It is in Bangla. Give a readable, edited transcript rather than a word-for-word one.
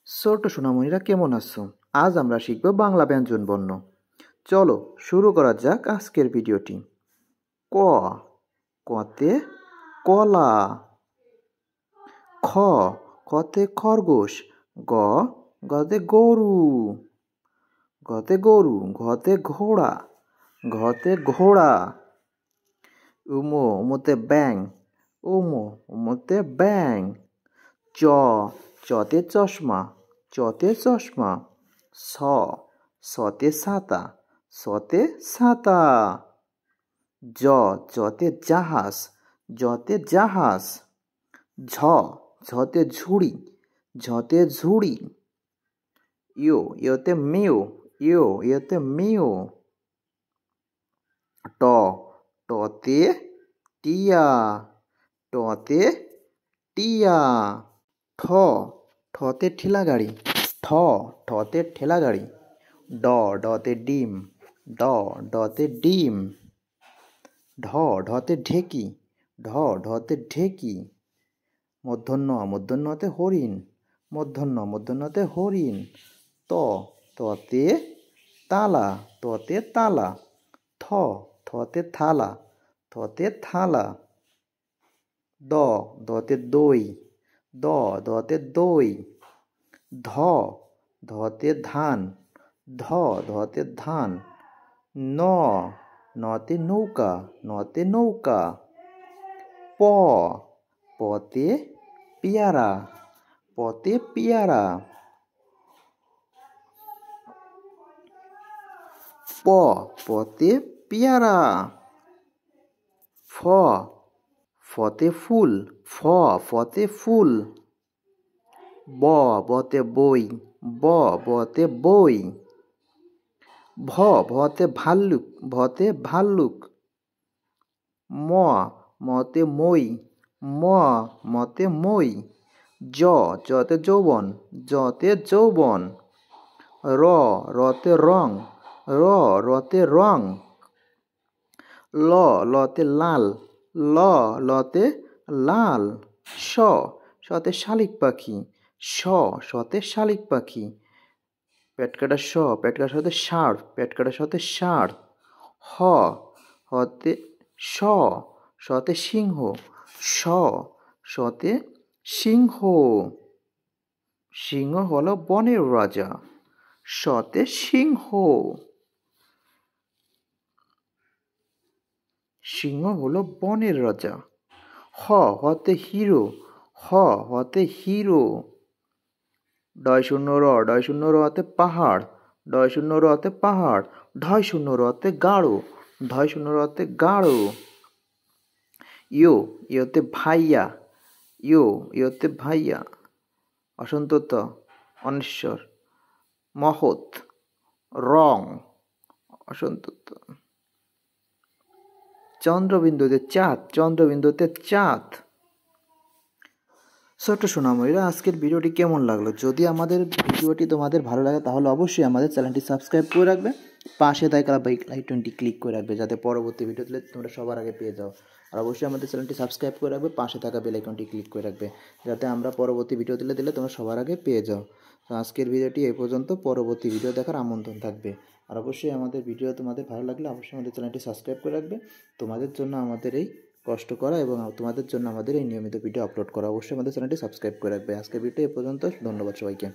ছোট সোনামণিরা কেমন আছো? আজ আমরা শিখব বাংলা ব্যঞ্জন বর্ণ। চলো শুরু করা যাক আজকের ভিডিওটি। ক, কতে কলা। খ, খতে খরগোশ। গ, গতে গরু। গতে গরু। ঘতে ঘোড়া। ঘতে ঘোড়া। উমো, উমোতে ব্যাং। উমো, উমোতে ব্যাং। চ, চতে চশমা। চতে চশমা। ছ, ছতে ছাতা। ছতে ছাতা। জ, জতে জাহাজ। জতে জাহাজ। ঝ, ঝতে ঝুড়ি। ঝতে ঝুড়ি। ইয়ো, ইয়োতে মেয়। ইয়ো, ইয়োতে মেয়। ট, টতে টিয়া। টতে টিয়া। ঠ, ঠতে ঠেলা গাড়ি। ঠ, ঠতে ঠেলা গাড়ি। ড, ডতে ডিম। ড, ডতে ডিম। ঢ, ঢতে ঢেকি। ঢ, ঢতে ঢেকি। মূর্ধন্য, মূর্ধন্যতে হরিণ। মূর্ধন্য, মূর্ধন্যতে হরিণ। ত, ততে তালা। ততে তালা। থ, থতে থালা। থতে থালা। দ, দতে দই। দ, দতে দই। ধ, ধতে ধান। ধ, ধতে ধান। ন, নতে নৌকা। নতে নৌকা। প, পতে পেয়ারা। পতে পেয়ারা। প, পতে পেয়ারা। ফ, ফতে ফুল। ফ, ফতে ফুল। ব, বতে বই। ব, বতে বই। ভ, ভতে ভাল্লুক। ভতে ভাল্লুক। ম, মতে মই। ম, মতে মই। জ, জতে যৌবন। জতে যৌবন। র, রতে রং। র, রতে রং। ল, লতে লাল। ল, লতে লাল। স, সতে শালিক পাখি। স, সতে শালিক পাখি। পেটকাটা স, পেটকাটার সাথে ষাঁড়। পেটকাটার সাথে ষাঁড়। হ, হতে স, সতে সিংহ। স, সতে সিংহ। সিংহ হলো বনের রাজা। সতে সিংহ। সিংহ হলো বনের রাজা। হ, হতে হিরো। হ, হতে হিরো। ডয় শূন্য র, ডয় শূন্য র হতে পাহাড়। ডয় শূন্য র হতে পাহাড়। ঢয় শূন্য র হতে গাঢ়। ঢয় শূন্য র হতে গাঢ়। ইয়ো, ইয়োতে ভাইয়া। ইয়ো, ইয়োতে ভাইয়া। অসন্তত, অনিশ্বর। মহৎ, রং। অসন্তত। চন্দ্রবিন্দুতে চাঁদ। চন্দ্রবিন্দুতে চাঁদ। ছোট্ট সোনামণিরা, আজকের ভিডিওটি কেমন লাগলো? যদি আমাদের ভিডিওটি তোমাদের ভালো লাগে তাহলে অবশ্যই আমাদের চ্যানেলটি সাবস্ক্রাইব করে রাখবে। পাশে থাকা বেল আইকনটি ক্লিক করে রাখবে যাতে পরবর্তী ভিডিও দিলে তোমরা সবার আগে পেয়ে যাও। আর অবশ্যই আমাদের চ্যানেলটি সাবস্ক্রাইব করে রাখবে, পাশে থাকা বেল আইকনটি ক্লিক করে রাখবে যাতে আমরা পরবর্তী ভিডিও দিলে তোমরা সবার আগে পেয়ে যাও। তো আজকের ভিডিওটি এই পর্যন্ত। পরবর্তী ভিডিও দেখার আমন্ত্রণ থাকবে। আর অবশ্যই আমাদের ভিডিও তোমাদের ভালো লাগলে অবশ্যই আমাদের চ্যানেলটি সাবস্ক্রাইব করে রাখবে। তোমাদের জন্য আমাদের এই কষ্ট করা এবং তোমাদের জন্য আমাদের এই নিয়মিত ভিডিও আপলোড করা। অবশ্যই আমাদের চ্যানেলটি সাবস্ক্রাইব করে রাখবে। আজকের ভিডিও এ পর্যন্ত। ধন্যবাদ সবাইকে।